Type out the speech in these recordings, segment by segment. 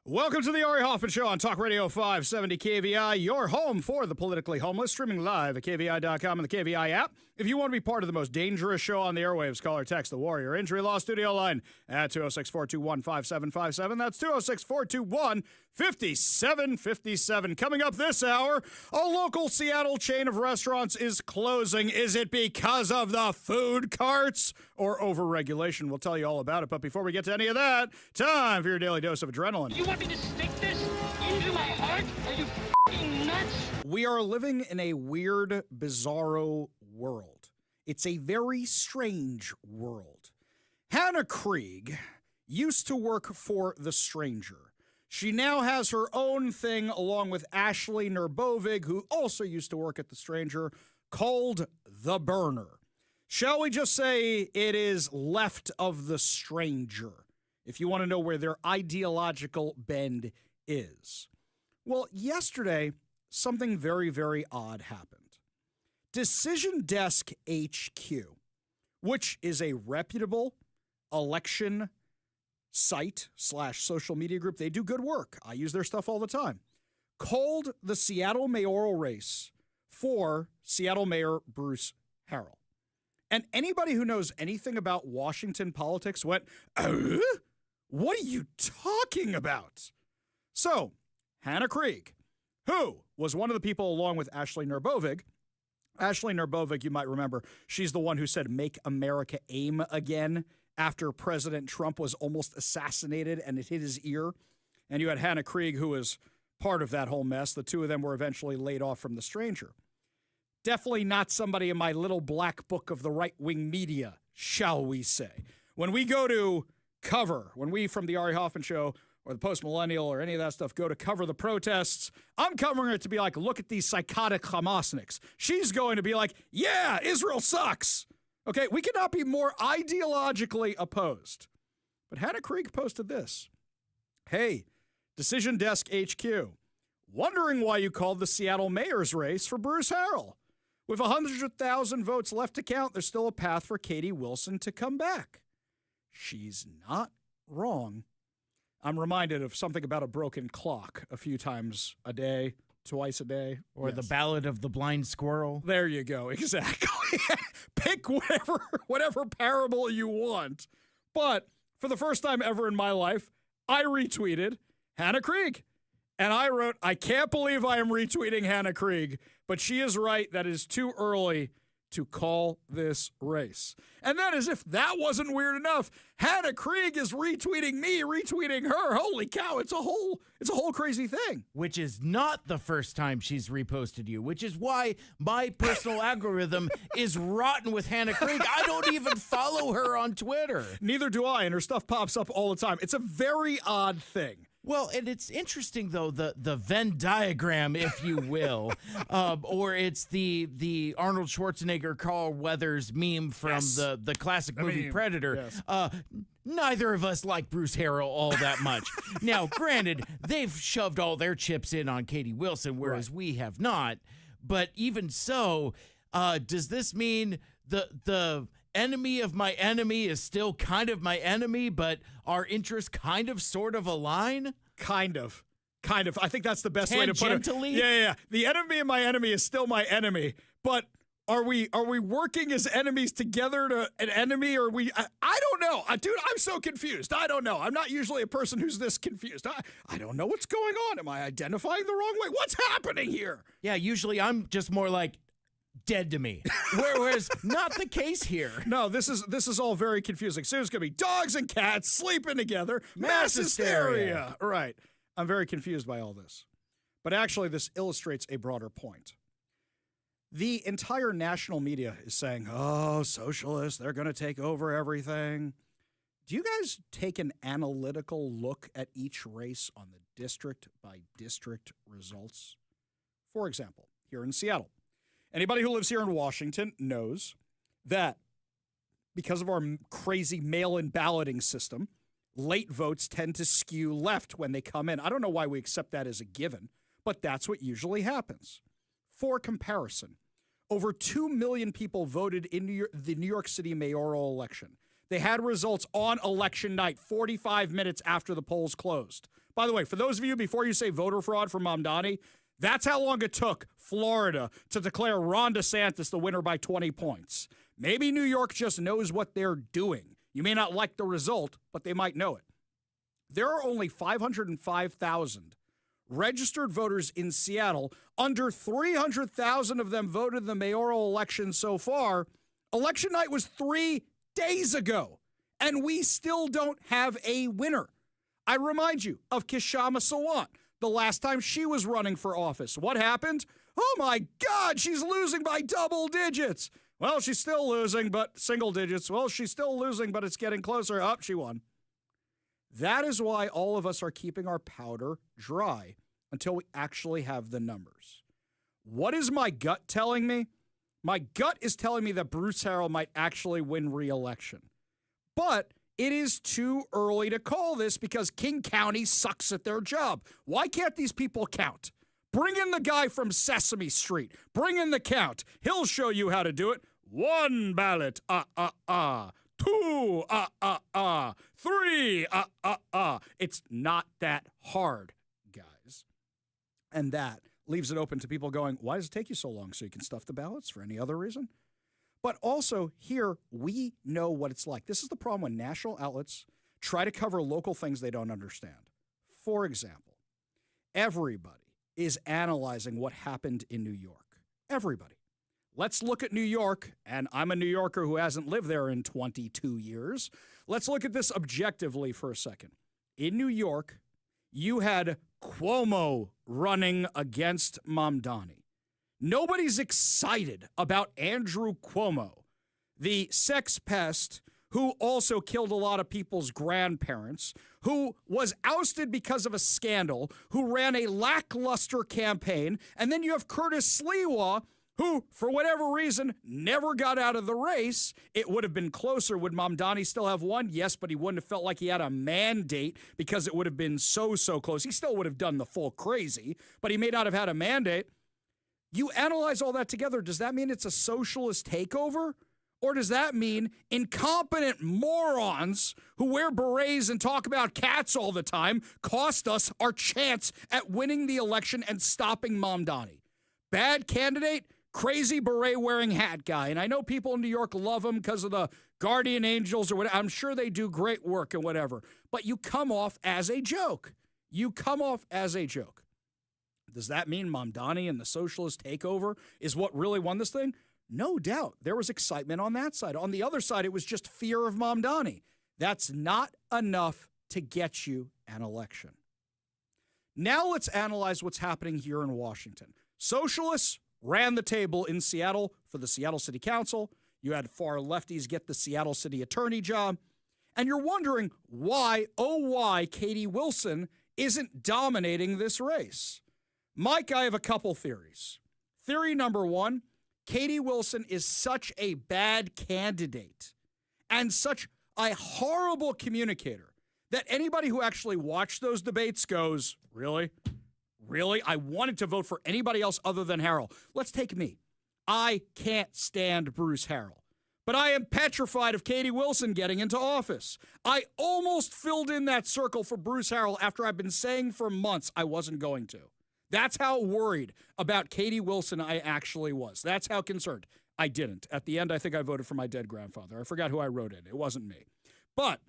Welcome to the Ari Hoffman Show on Talk Radio 570 KVI, your home for the politically homeless, streaming live at KVI.com and the KVI app. If you want to be part of the most dangerous show on the airwaves, call or text the Warrior Injury Law Studio line at 206-421-5757. That's 206-421-5757. Coming up this hour, a local Seattle chain of restaurants is closing. Is it because of the food carts or overregulation? We'll tell you all about it. But before we get to any of that, time for your daily dose of adrenaline. You want me to stick this into my heart? Are you f***ing nuts? We are living in a weird, bizarro world. It's a very strange world. Hannah Krieg used to work for The Stranger. She now has her own thing along with Ashley Nurbovig, who also used to work at The Stranger, called The Burner. Shall we just say it is left of The Stranger, if you want to know where their ideological bend is? Well, yesterday, something very, very odd happened. Decision Desk HQ, which is a reputable election site / social media group, they do good work. I use their stuff all the time, called the Seattle mayoral race for Seattle Mayor Bruce Harrell. And anybody who knows anything about Washington politics went, what are you talking about? So, Hannah Krieg, who was one of the people along with Ashley Nurbovig. Ashley Nurbovig, you might remember, she's the one who said, "Make America aim again," after President Trump was almost assassinated and it hit his ear. And you had Hannah Krieg, who was part of that whole mess. The two of them were eventually laid off from The Stranger. Definitely not somebody in my little black book of the right-wing media, shall we say. When we go to cover, when we from the Ari Hoffman Show or the Post-Millennial or any of that stuff go to cover the protests, I'm covering it to be like, look at these psychotic Hamasniks. She's going to be like, yeah, Israel sucks. Okay, we cannot be more ideologically opposed. But Hannah Krieg posted this. Hey, Decision Desk HQ, wondering why you called the Seattle mayor's race for Bruce Harrell. With 100,000 votes left to count, there's still a path for Katie Wilson to come back. She's not wrong. I'm reminded of something about a broken clock a few times a day, twice a day. Or the Ballad of the Blind Squirrel. There you go. Exactly. Pick whatever parable you want. But for the first time ever in my life, I retweeted Hannah Krieg. And I wrote, I can't believe I am retweeting Hannah Krieg, but she is right. That is too early to call this race. And then, as if that wasn't weird enough, Hannah Krieg is retweeting me, retweeting her. Holy cow, it's a whole crazy thing. Which is not the first time she's reposted you, which is why my personal algorithm is rotten with Hannah Krieg. I don't even follow her on Twitter. Neither do I, and her stuff pops up all the time. It's a very odd thing. Well, and it's interesting, though, the Venn diagram, if you will, or it's the Arnold Schwarzenegger, Carl Weathers meme from the classic movie Predator. Yes. Neither of us like Bruce Harrell all that much. Now, granted, they've shoved all their chips in on Katie Wilson, whereas we have not. But even so, does this mean the enemy of my enemy is still kind of my enemy, but our interests kind of sort of align? Kind of. I think that's the best way to put it. Tangentially? Yeah. The enemy of my enemy is still my enemy, but are we working as enemies together to an enemy, or I don't know. Dude, I'm so confused. I don't know. I'm not usually a person who's this confused. I don't know what's going on. Am I identifying the wrong way? What's happening here? Yeah, usually I'm just more like, dead to me. Whereas not the case here. No, this is all very confusing. Soon it's going to be dogs and cats sleeping together. Mass hysteria. Right. I'm very confused by all this. But actually, this illustrates a broader point. The entire national media is saying, oh, socialists, they're going to take over everything. Do you guys take an analytical look at each race on the district-by-district results? For example, here in Seattle, anybody who lives here in Washington knows that because of our crazy mail-in balloting system, late votes tend to skew left when they come in. I don't know why we accept that as a given, but that's what usually happens. For comparison, over 2 million people voted in the New York City mayoral election. They had results on election night, 45 minutes after the polls closed. By the way, for those of you, before you say voter fraud for Mamdani, that's how long it took Florida to declare Ron DeSantis the winner by 20 points. Maybe New York just knows what they're doing. You may not like the result, but they might know it. There are only 505,000 registered voters in Seattle. Under 300,000 of them voted in the mayoral election so far. Election night was 3 days ago, and we still don't have a winner. I remind you of Kishama Sawant, the last time she was running for office. What happened? Oh my God, she's losing by double digits. Well, she's still losing, but single digits. Well, she's still losing, but it's getting closer. Up, she won. That is why all of us are keeping our powder dry until we actually have the numbers. What is my gut telling me? My gut is telling me that Bruce Harrell might actually win re-election. But it is too early to call this because King County sucks at their job. Why can't these people count? Bring in the guy from Sesame Street. Bring in the count. He'll show you how to do it. 1 ballot, 2, 3, It's not that hard, guys. And that leaves it open to people going, why does it take you so long? So you can stuff the ballots for any other reason? But also here, we know what it's like. This is the problem when national outlets try to cover local things they don't understand. For example, everybody is analyzing what happened in New York. Everybody. Let's look at New York, and I'm a New Yorker who hasn't lived there in 22 years. Let's look at this objectively for a second. In New York, you had Cuomo running against Mamdani. Nobody's excited about Andrew Cuomo, the sex pest who also killed a lot of people's grandparents, who was ousted because of a scandal, who ran a lackluster campaign, and then you have Curtis Sliwa, who, for whatever reason, never got out of the race. It would have been closer. Would Mamdani still have won? Yes, but he wouldn't have felt like he had a mandate because it would have been so close. He still would have done the full crazy, but he may not have had a mandate. You analyze all that together, does that mean it's a socialist takeover? Or does that mean incompetent morons who wear berets and talk about cats all the time cost us our chance at winning the election and stopping Mamdani? Bad candidate? Crazy beret-wearing hat guy. And I know people in New York love him because of the guardian angels or whatever. I'm sure they do great work and whatever. But you come off as a joke. You come off as a joke. Does that mean Mamdani and the socialist takeover is what really won this thing? No doubt. There was excitement on that side. On the other side, it was just fear of Mamdani. That's not enough to get you an election. Now let's analyze what's happening here in Washington. Socialists ran the table in Seattle for the Seattle City Council. You had far lefties get the Seattle City Attorney job. And you're wondering why, oh why, Katie Wilson isn't dominating this race. Mike, I have a couple theories. Theory number one, Katie Wilson is such a bad candidate and such a horrible communicator that anybody who actually watched those debates goes, really? Really? I wanted to vote for anybody else other than Harrell. Let's take me. I can't stand Bruce Harrell, but I am petrified of Katie Wilson getting into office. I almost filled in that circle for Bruce Harrell after I've been saying for months I wasn't going to. That's how worried about Katie Wilson I actually was. That's how concerned. I didn't. At the end, I think I voted for my dead grandfather. I forgot who I wrote in. It wasn't me. But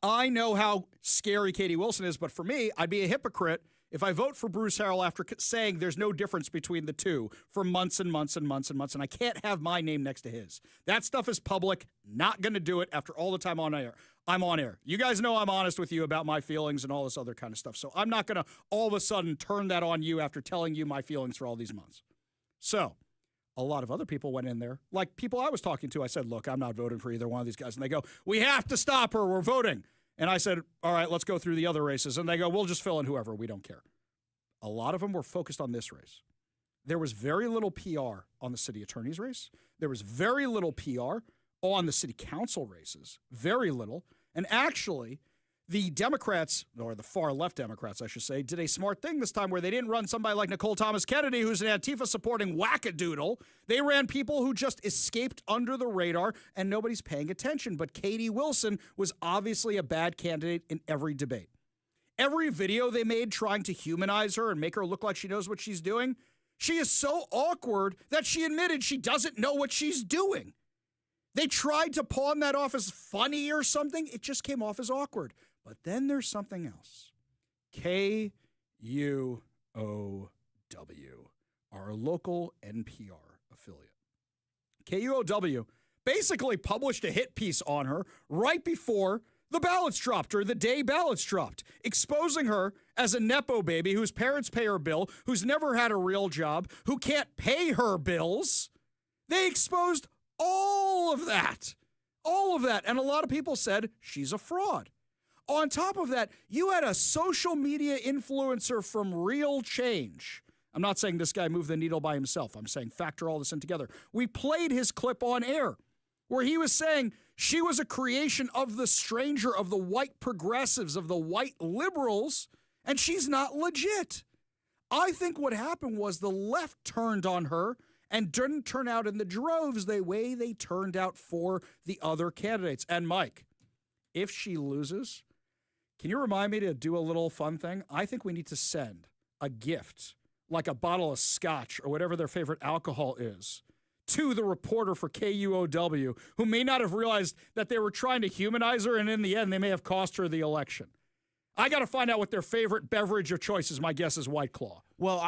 I know how scary Katie Wilson is, but for me, I'd be a hypocrite if I vote for Bruce Harrell after saying there's no difference between the two for months and months and months and months, and I can't have my name next to his. That stuff is public. Not going to do it after all the time on air. I'm on air. You guys know I'm honest with you about my feelings and all this other kind of stuff, so I'm not going to all of a sudden turn that on you after telling you my feelings for all these months. So a lot of other people went in there, like people I was talking to. I said, look, I'm not voting for either one of these guys. And they go, we have to stop her. We're voting. And I said, all right, let's go through the other races. And they go, we'll just fill in whoever. We don't care. A lot of them were focused on this race. There was very little PR on the city attorney's race. There was very little PR on the city council races. Very little. And actually, the Democrats, or the far left Democrats, I should say, did a smart thing this time where they didn't run somebody like Nicole Thomas Kennedy, who's an Antifa-supporting wackadoodle. They ran people who just escaped under the radar, and nobody's paying attention. But Katie Wilson was obviously a bad candidate in every debate. Every video they made trying to humanize her and make her look like she knows what she's doing, she is so awkward that she admitted she doesn't know what she's doing. They tried to pawn that off as funny or something. It just came off as awkward. But then there's something else. KUOW, our local NPR affiliate. KUOW basically published a hit piece on her right before the ballots dropped, or the day ballots dropped, exposing her as a Nepo baby whose parents pay her bill, who's never had a real job, who can't pay her bills. They exposed all of that. All of that. And a lot of people said she's a fraud. On top of that, you had a social media influencer from Real Change. I'm not saying this guy moved the needle by himself. I'm saying factor all this in together. We played his clip on air where he was saying she was a creation of the stranger, of the white progressives, of the white liberals, and she's not legit. I think what happened was the left turned on her and didn't turn out in the droves the way they turned out for the other candidates. And Mike, if she loses, can you remind me to do a little fun thing? I think we need to send a gift, like a bottle of scotch or whatever their favorite alcohol is, to the reporter for KUOW, who may not have realized that they were trying to humanize her, and in the end, they may have cost her the election. I got to find out what their favorite beverage of choice is. My guess is White Claw. Well,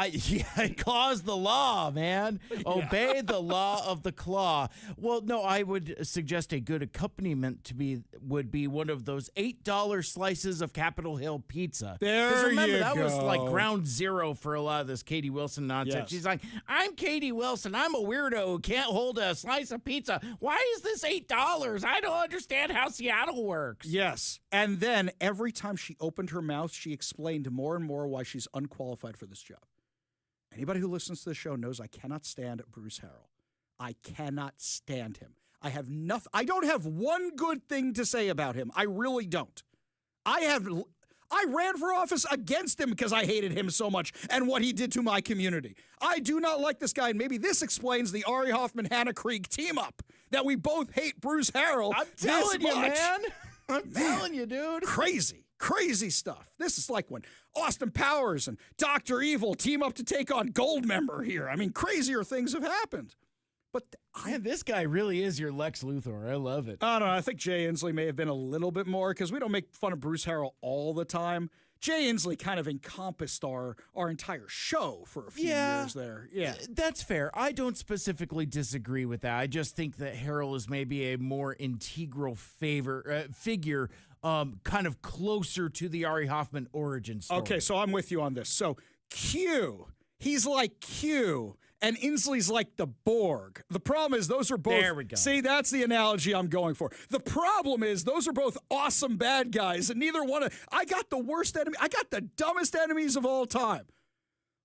claw's the law, man. Yeah. Obey the law of the claw. Well, no, I would suggest a good accompaniment would be one of those $8 slices of Capitol Hill pizza. Remember, that was like ground zero for a lot of this Katie Wilson nonsense. Yes. She's like, I'm Katie Wilson. I'm a weirdo who can't hold a slice of pizza. Why is this $8? I don't understand how Seattle works. Yes. And then every time she opened her mouth, she explained more and more why she's unqualified for this job. Anybody who listens to the show knows I cannot stand Bruce Harrell. I cannot stand him. I don't have one good thing to say about him. I really don't. I ran for office against him because I hated him so much and what he did to my community. I do not like this guy, and maybe this explains the Ari Hoffman Hannah Krieg team up, that we both hate Bruce Harrell. I'm telling you, man. I'm telling you, dude. Crazy stuff. This is like when Austin Powers and Dr. Evil team up to take on Goldmember here. I mean, crazier things have happened. But this guy really is your Lex Luthor. I love it. I don't know. I think Jay Inslee may have been a little bit more, because we don't make fun of Bruce Harrell all the time. Jay Inslee kind of encompassed our entire show for a few years there. Yeah, that's fair. I don't specifically disagree with that. I just think that Harrell is maybe a more integral figure, kind of closer to the Ari Hoffman origin story. Okay, so I'm with you on this. So Q, he's like Q, and Inslee's like the Borg. The problem is those are both... There we go. See, that's the analogy I'm going for. The problem is those are both awesome bad guys, and neither one of... I got the worst enemy. I got the dumbest enemies of all time.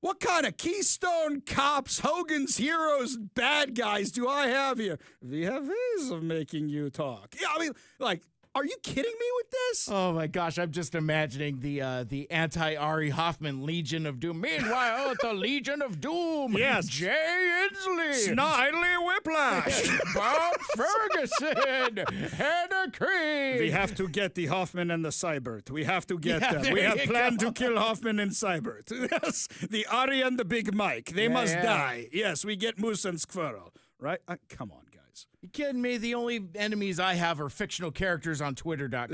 What kind of Keystone Cops, Hogan's Heroes, bad guys do I have here? We have ways of making you talk. Yeah, I mean, like... Are you kidding me with this? Oh my gosh, I'm just imagining the anti-Ari Hoffman Legion of Doom. Meanwhile, the Legion of Doom. Yes. Jay Inslee. Snidely Whiplash. Bob Ferguson. Hannah Krieg. We have to get the Hoffman and the Cybert. We have to get them. We have planned to kill Hoffman and Cybert. Yes, the Ari and the Big Mike. They must die. Yes, we get Moose and Squirrel. Right? Come on, guys. You kidding me? The only enemies I have are fictional characters on Twitter.com.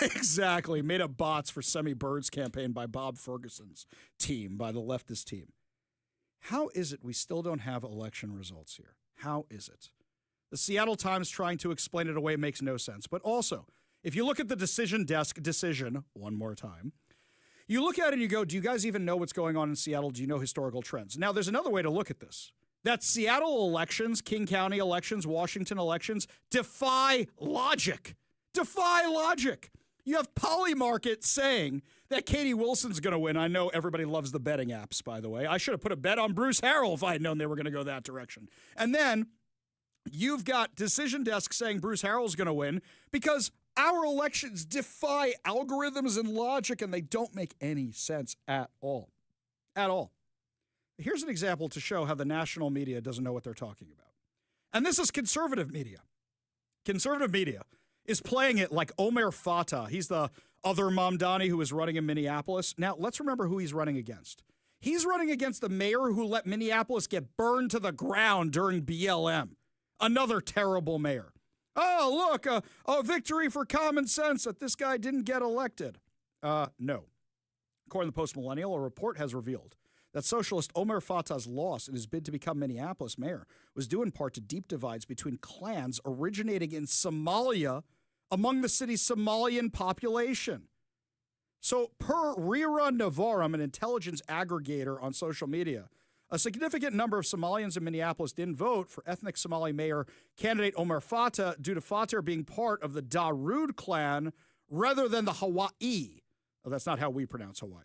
Exactly. Made up bots for Semi Bird's campaign by Bob Ferguson's team, by the leftist team. How is it we still don't have election results here? How is it? The Seattle Times trying to explain it away makes no sense. But also, if you look at the decision desk decision, one more time, you look at it and you go, do you guys even know what's going on in Seattle? Do you know historical trends? Now, there's another way to look at this. That Seattle elections, King County elections, Washington elections defy logic. Defy logic. You have Polymarket saying that Katie Wilson's going to win. I know everybody loves the betting apps, by the way. I should have put a bet on Bruce Harrell if I had known they were going to go that direction. And then you've got Decision Desk saying Bruce Harrell's going to win because our elections defy algorithms and logic, and they don't make any sense at all. At all. Here's an example to show how the national media doesn't know what they're talking about. And this is conservative media. Conservative media is playing it like Omer Fatah. He's the other Mamdani who is running in Minneapolis. Now, let's remember who he's running against. He's running against the mayor who let Minneapolis get burned to the ground during BLM. Another terrible mayor. Oh, look, a victory for common sense that this guy didn't get elected. No. According to the Post-Millennial, a report has revealed that socialist Omar Fatah's loss in his bid to become Minneapolis mayor was due in part to deep divides between clans originating in Somalia among the city's Somalian population. So, per Rira Navaram, an intelligence aggregator on social media, a significant number of Somalians in Minneapolis didn't vote for ethnic Somali mayor candidate Omar Fatah due to Fatah being part of the Darude clan rather than the Hawaii. Oh, that's not how we pronounce Hawaii.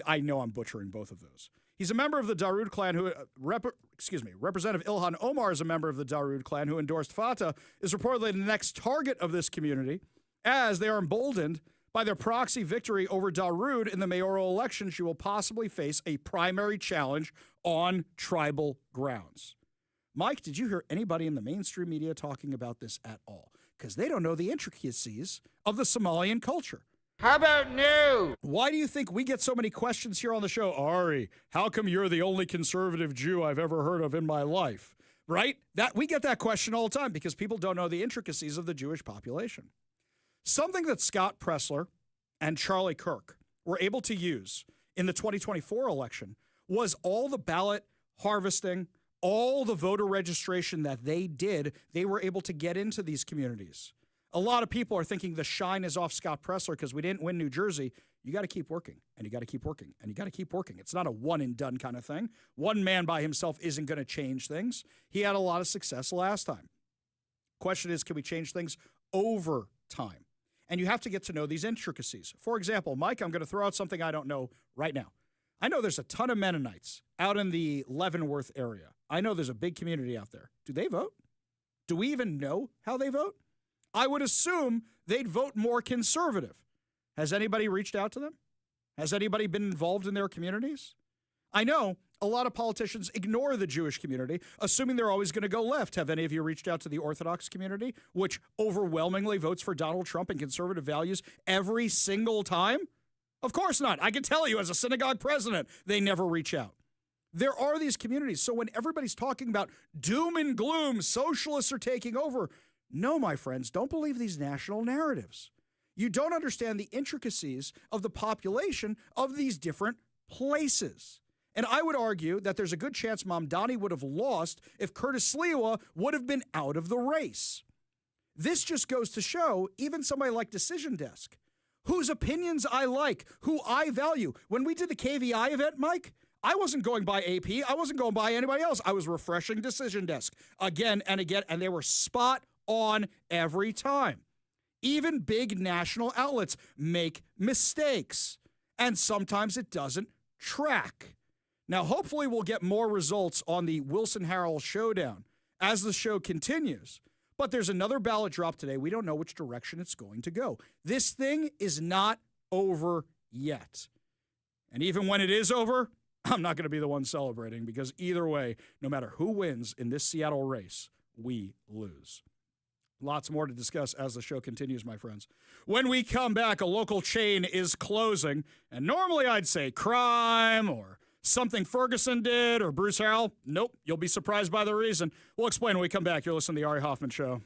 I know I'm butchering both of those. He's a member of the Darude clan who, Representative Ilhan Omar is a member of the Darude clan who endorsed Fatah, is reportedly the next target of this community as they are emboldened by their proxy victory over Darude in the mayoral election. She will possibly face a primary challenge on tribal grounds. Mike, did you hear anybody in the mainstream media talking about this at all? Because they don't know the intricacies of the Somalian culture. How about no? Why do you think we get so many questions here on the show? Ari, how come you're the only conservative Jew I've ever heard of in my life? Right? We get that question all the time because people don't know the intricacies of the Jewish population. Something that Scott Pressler and Charlie Kirk were able to use in the 2024 election was all the ballot harvesting, all the voter registration that they did. They were able to get into these communities. A lot of people are thinking the shine is off Scott Pressler because we didn't win New Jersey. You got to keep working, and you got to keep working, and you got to keep working. It's not a one-and-done kind of thing. One man by himself isn't going to change things. He had a lot of success last time. Question is, can we change things over time? And you have to get to know these intricacies. For example, Mike, I'm going to throw out something I don't know right now. I know there's a ton of Mennonites out in the Leavenworth area. I know there's a big community out there. Do they vote? Do we even know how they vote? I would assume they'd vote more conservative. Has anybody reached out to them? Has anybody been involved in their communities? I know a lot of politicians ignore the Jewish community, assuming they're always going to go left. Have any of you reached out to the Orthodox community, which overwhelmingly votes for Donald Trump and conservative values every single time? Of course not. I can tell you as a synagogue president, they never reach out. There are these communities. So when everybody's talking about doom and gloom, socialists are taking over, no, my friends, don't believe these national narratives. You don't understand the intricacies of the population of these different places. And I would argue that there's a good chance Mamdani would have lost if Curtis Sliwa would have been out of the race. This just goes to show even somebody like Decision Desk, whose opinions I like, who I value. When we did the KVI event, Mike, I wasn't going by AP. I wasn't going by anybody else. I was refreshing Decision Desk again and again, and they were spot on every time. Even big national outlets make mistakes, and sometimes it doesn't track. Now, hopefully we'll get more results on the Wilson-Harrell showdown as the show continues. But there's another ballot drop today. We don't know which direction it's going to go. This thing is not over yet. And even when it is over, I'm not going to be the one celebrating because either way, no matter who wins in this Seattle race, we lose. Lots more to discuss as the show continues, my friends. When we come back, a local chain is closing. And normally I'd say crime or something Ferguson did or Bruce Harrell. Nope, you'll be surprised by the reason. We'll explain when we come back. You're listening to the Ari Hoffman Show.